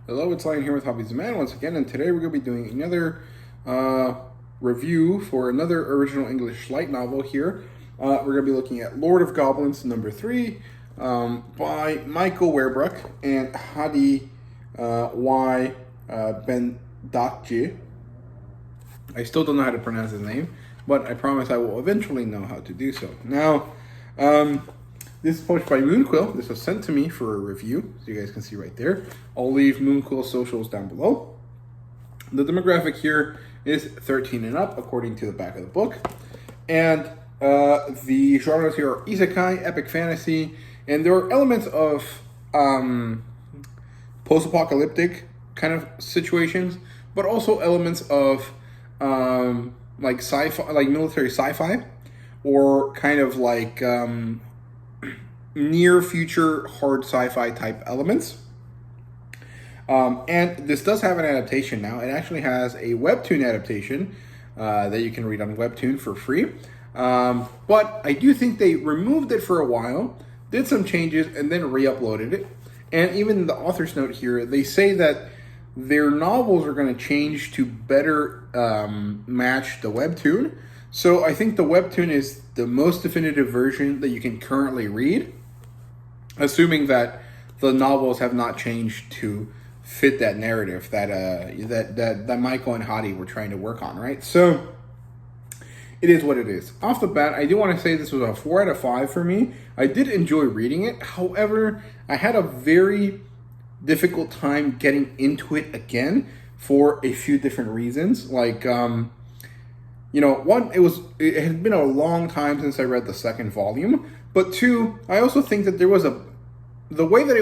Hello, it's Lion here with Hobbies of Man once again, and today we're going to be doing another review for another original English light novel here. We're going to be looking at Lord of Goblins number 3 by Michael Werbruck and Hadi Y. Bendakji. I still don't know how to pronounce his name, but I promise I will eventually know how to do so. Now, this is published by Moonquill. This was sent to me for a review, so you guys can see right there. I'll leave Moonquill socials down below. The demographic here is 13 and up, according to the back of the book. And the genres here are isekai, epic fantasy, and there are elements of post-apocalyptic kind of situations, but also elements of like sci-fi, like military sci-fi, or kind of like near future hard sci-fi type elements. And this does have an adaptation now. It actually has a webtoon adaptation that you can read on Webtoon for free. But I do think they removed it for a while, did some changes, and then re-uploaded it. And even the author's note here, they say that their novels are going to change to better match the webtoon. So I think the webtoon is the most definitive version that you can currently read, assuming that the novels have not changed to fit that narrative that Michael and Hadi were trying to work on, right? So it is what it is. Off the bat, I do want to say this was a 4 out of 5 for me. I did enjoy reading it. However, I had a very difficult time getting into it again for a few different reasons. Like, one, it had been a long time since I read the second volume. But two, I also think that the way that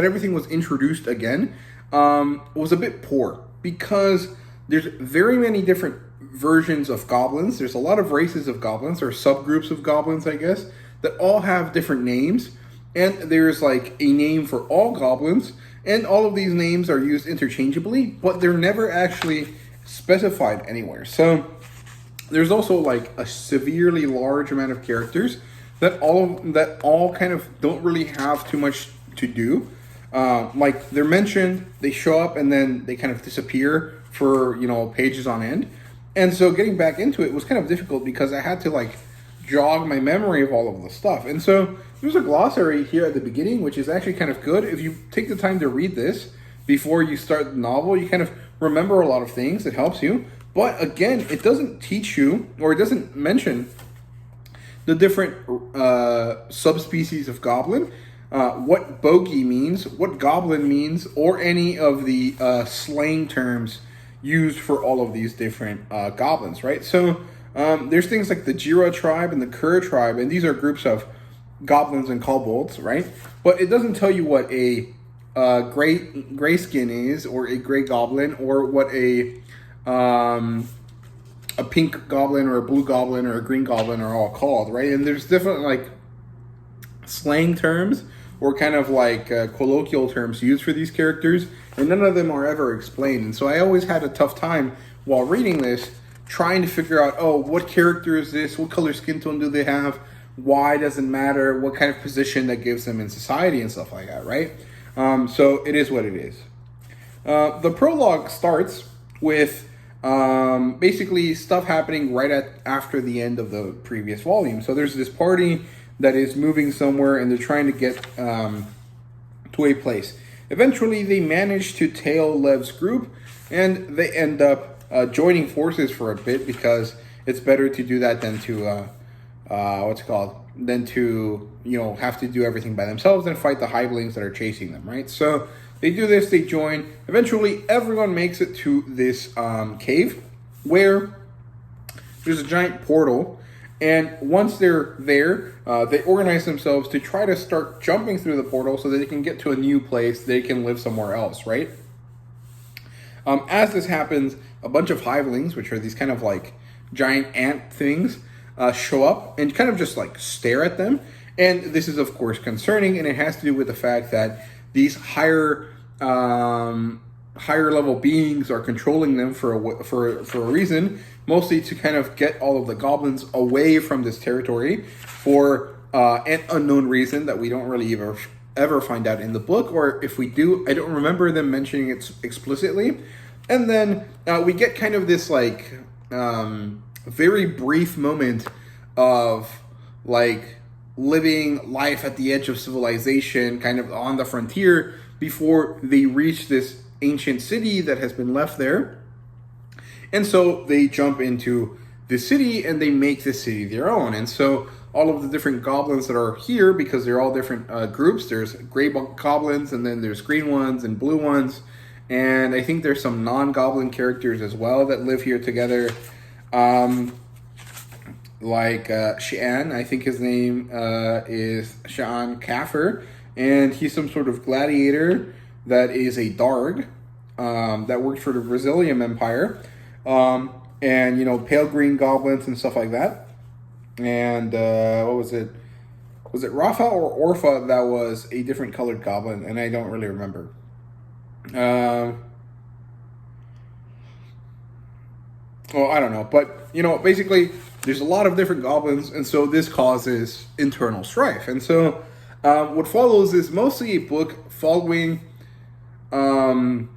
everything was introduced again was a bit poor, because there's very many different versions of goblins. There's a lot of races of goblins, or subgroups of goblins, I guess, that all have different names. And there's like a name for all goblins, and all of these names are used interchangeably, but they're never actually specified anywhere. So there's also like a severely large amount of characters that all kind of don't really have too much to do. Like, they're mentioned, they show up, and then they kind of disappear for pages on end. And so getting back into it was kind of difficult, because I had to like jog my memory of all of the stuff. And so there's a glossary here at the beginning, which is actually kind of good. If you take the time to read this before you start the novel, you kind of remember a lot of things. It helps you. But again, it doesn't teach you, or it doesn't mention the different subspecies of goblin, what bogey means, what goblin means, or any of the slang terms used for all of these different goblins, right? So there's things like the Jira tribe and the Kur tribe, and these are groups of goblins and kobolds, right? But it doesn't tell you what a gray skin is, or a gray goblin, or what a pink goblin, or a blue goblin, or a green goblin are all called, right? And there's different like slang terms, or kind of like colloquial terms used for these characters, and none of them are ever explained. And so I always had a tough time while reading this, trying to figure out, what character is this? What color skin tone do they have? Why does it matter? What kind of position that gives them in society and stuff like that, right? So it is what it is. The prologue starts with basically stuff happening right after the end of the previous volume. So there's this party that is moving somewhere, and they're trying to get to a place. Eventually, they manage to tail Lev's group, and they end up joining forces for a bit, because it's better to do that than to have to do everything by themselves and fight the hivelings that are chasing them, right? So they do this, they join. Eventually, everyone makes it to this cave, where there's a giant portal. And once they're there, they organize themselves to try to start jumping through the portal so that they can get to a new place, they can live somewhere else, right? As this happens, a bunch of hivelings, which are these kind of like giant ant things, show up and kind of just like stare at them. And this is, of course, concerning, and it has to do with the fact that these higher level beings are controlling them for a reason, mostly to kind of get all of the goblins away from this territory for an unknown reason that we don't really ever find out in the book, or if we do, I don't remember them mentioning it explicitly. And then we get kind of this like very brief moment of like living life at the edge of civilization, kind of on the frontier, before they reach this ancient city that has been left there. And so they jump into the city and they make the city their own. And so all of the different goblins that are here, because they're all different groups, there's gray goblins, and then there's green ones and blue ones. And I think there's some non-goblin characters as well that live here together. Like Shan, I think his name is Shan Kafir, and he's some sort of gladiator that is a Darg that worked for the Brazilian Empire, and you know, pale green goblins and stuff like that. And what was it? Was it Rafa or Orpha that was a different colored goblin? And I don't really remember. Well, I don't know, but you know, basically, there's a lot of different goblins, and so this causes internal strife. And so, what follows is mostly a book following a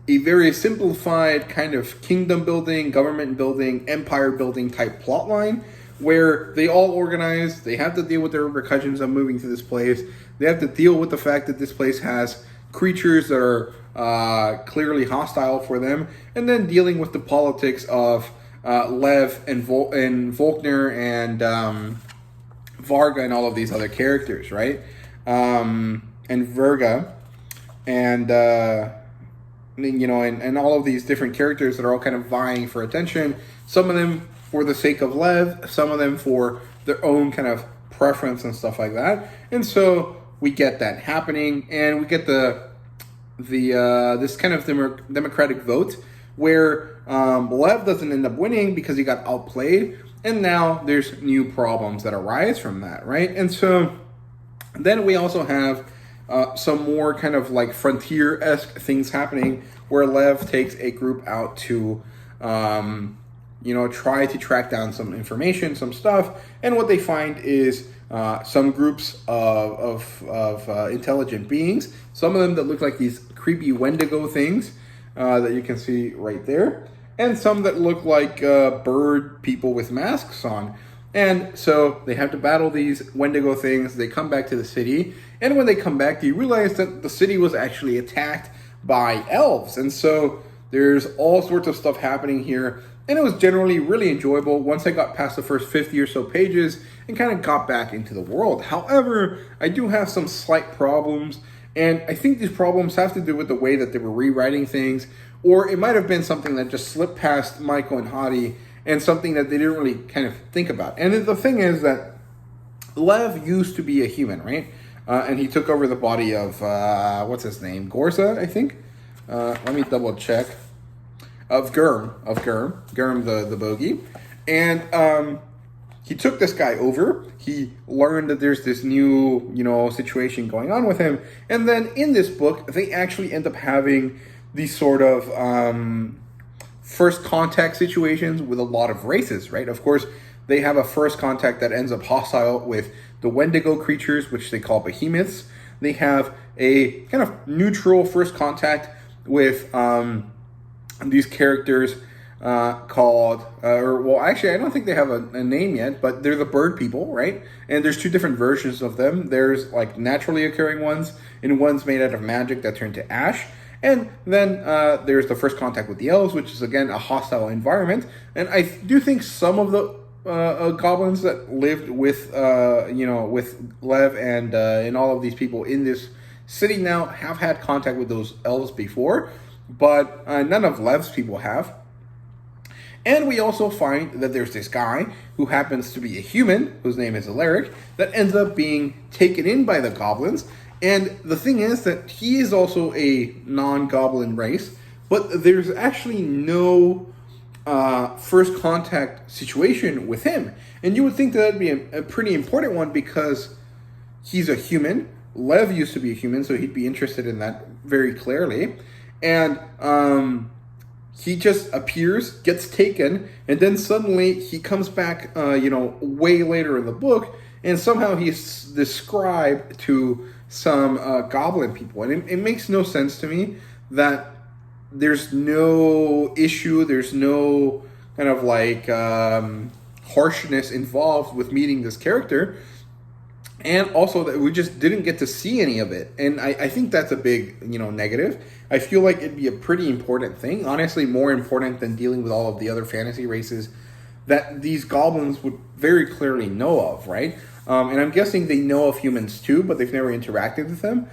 very simplified kind of kingdom building, government building, empire building type plot line, where they all organize, they have to deal with the repercussions of moving to this place, they have to deal with the fact that this place has creatures that are clearly hostile for them, and then dealing with the politics of Lev and Volkner and Varga and all of these other characters, right? And Verga, and you know, and all of these different characters that are all kind of vying for attention. Some of them for the sake of Lev, some of them for their own kind of preference and stuff like that. And so we get that happening, and we get this kind of democratic vote where Lev doesn't end up winning because he got outplayed, and now there's new problems that arise from that, right? And so then we also have some more kind of like frontier-esque things happening where Lev takes a group out to you know, try to track down some information, some stuff, and what they find is some groups of intelligent beings, some of them that look like these creepy Wendigo things that you can see right there, and some that look like bird people with masks on. And so they have to battle these Wendigo things. They come back to the city, and when they come back, you realize that the city was actually attacked by elves. And so there's all sorts of stuff happening here, and it was generally really enjoyable once I got past the first 50 or so pages and kind of got back into the world. However, I do have some slight problems, and I think these problems have to do with the way that they were rewriting things, or it might have been something that just slipped past Michael and Hadi, and something that they didn't really kind of think about. And the thing is that Lev used to be a human, right? And he took over the body of, what's his name? Gorza, I think? Let me double check. Of Gurm the bogey. And he took this guy over. He learned that there's this new, you know, situation going on with him. And then in this book, they actually end up having these sort of first contact situations with a lot of races, right? Of course, they have a first contact that ends up hostile with the Wendigo creatures, which they call behemoths. They have a kind of neutral first contact with these characters called, well, actually, I don't think they have a name yet, but they're the bird people, right? And there's two different versions of them. There's like naturally occurring ones, and ones made out of magic that turn to ash. And then there's the first contact with the elves, which is, again, a hostile environment. And I do think some of the goblins that lived with, you know, with Lev and all of these people in this city now have had contact with those elves before, but none of Lev's people have. And we also find that there's this guy who happens to be a human, whose name is Alaric, that ends up being taken in by the goblins. And the thing is that he is also a non-goblin race, but there's actually no first contact situation with him. And you would think that would be a pretty important one because he's a human. Lev used to be a human, so he'd be interested in that very clearly. And he just appears, gets taken, and then suddenly he comes back, you know, way later in the book, and somehow he's described to some goblin people, and it makes no sense to me that there's no issue, there's no kind of like harshness involved with meeting this character, and also that we just didn't get to see any of it. And I think that's a big, negative. I feel like it'd be a pretty important thing, honestly, more important than dealing with all of the other fantasy races that these goblins would very clearly know of, right? And I'm guessing they know of humans too, but they've never interacted with them.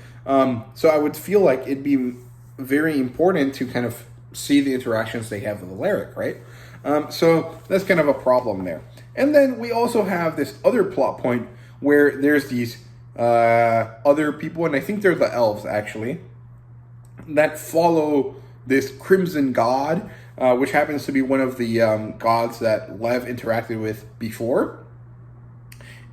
So I would feel like it'd be very important to kind of see the interactions they have with Alaric, right? So that's kind of a problem there. And then we also have this other plot point where there's these other people, and I think they're the elves actually, that follow this Crimson God, which happens to be one of the gods that Lev interacted with before.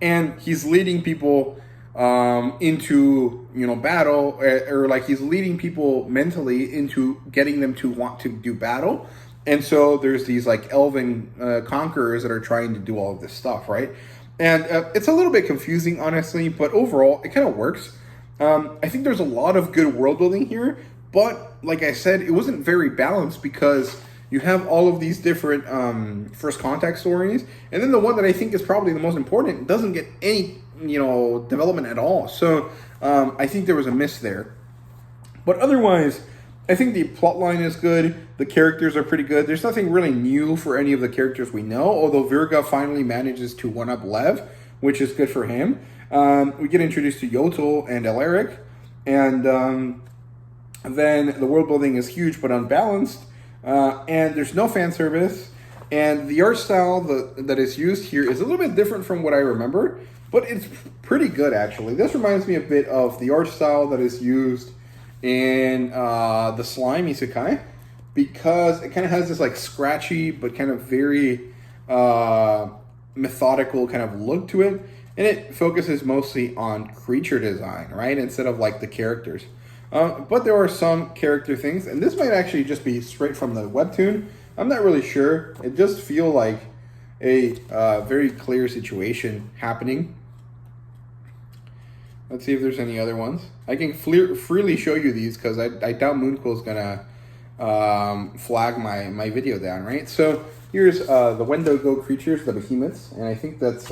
And he's leading people into battle, or like he's leading people mentally into getting them to want to do battle. And so there's these like elven conquerors that are trying to do all of this stuff, right? And it's a little bit confusing, honestly, but overall it kind of works. I think there's a lot of good world building here, but like I said, it wasn't very balanced because you have all of these different first contact stories, and then the one that I think is probably the most important doesn't get any development at all. So I think there was a miss there. But otherwise, I think the plot line is good. The characters are pretty good. There's nothing really new for any of the characters we know, although Virga finally manages to one-up Lev, which is good for him. We get introduced to Yotel and Alaric, and then the world building is huge but unbalanced, and there's no fan service, and the art style that is used here is a little bit different from what I remember, but it's pretty good, actually. This reminds me a bit of the art style that is used in the Slime Isekai, because it kind of has this like scratchy but kind of very methodical kind of look to it, and it focuses mostly on creature design, right, instead of like the characters. But there are some character things, and this might actually just be straight from the webtoon. I'm not really sure. It does feel like a very clear situation happening. Let's see if there's any other ones. I can freely show you these because I doubt Mooncool's gonna flag my video down, right? So here's the Wendigo creatures, the behemoths, and I think that's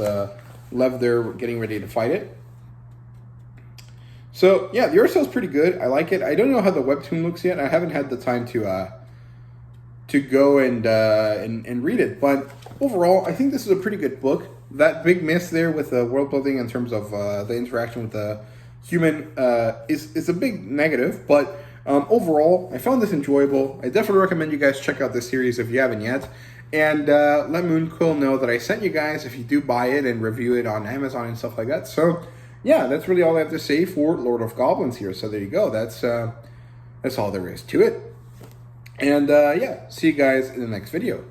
Lev there getting ready to fight it. So yeah, the art style's pretty good. I like it. I don't know how the webtoon looks yet. I haven't had the time to go and read it, but overall, I think this is a pretty good book. That big miss there with the world building in terms of the interaction with the human is a big negative, but overall, I found this enjoyable. I definitely recommend you guys check out this series if you haven't yet. And let Mooncool know that I sent you guys if you do buy it and review it on Amazon and stuff like that. So yeah, that's really all I have to say for Lord of Goblins here. So there you go. That's all there is to it. And yeah, see you guys in the next video.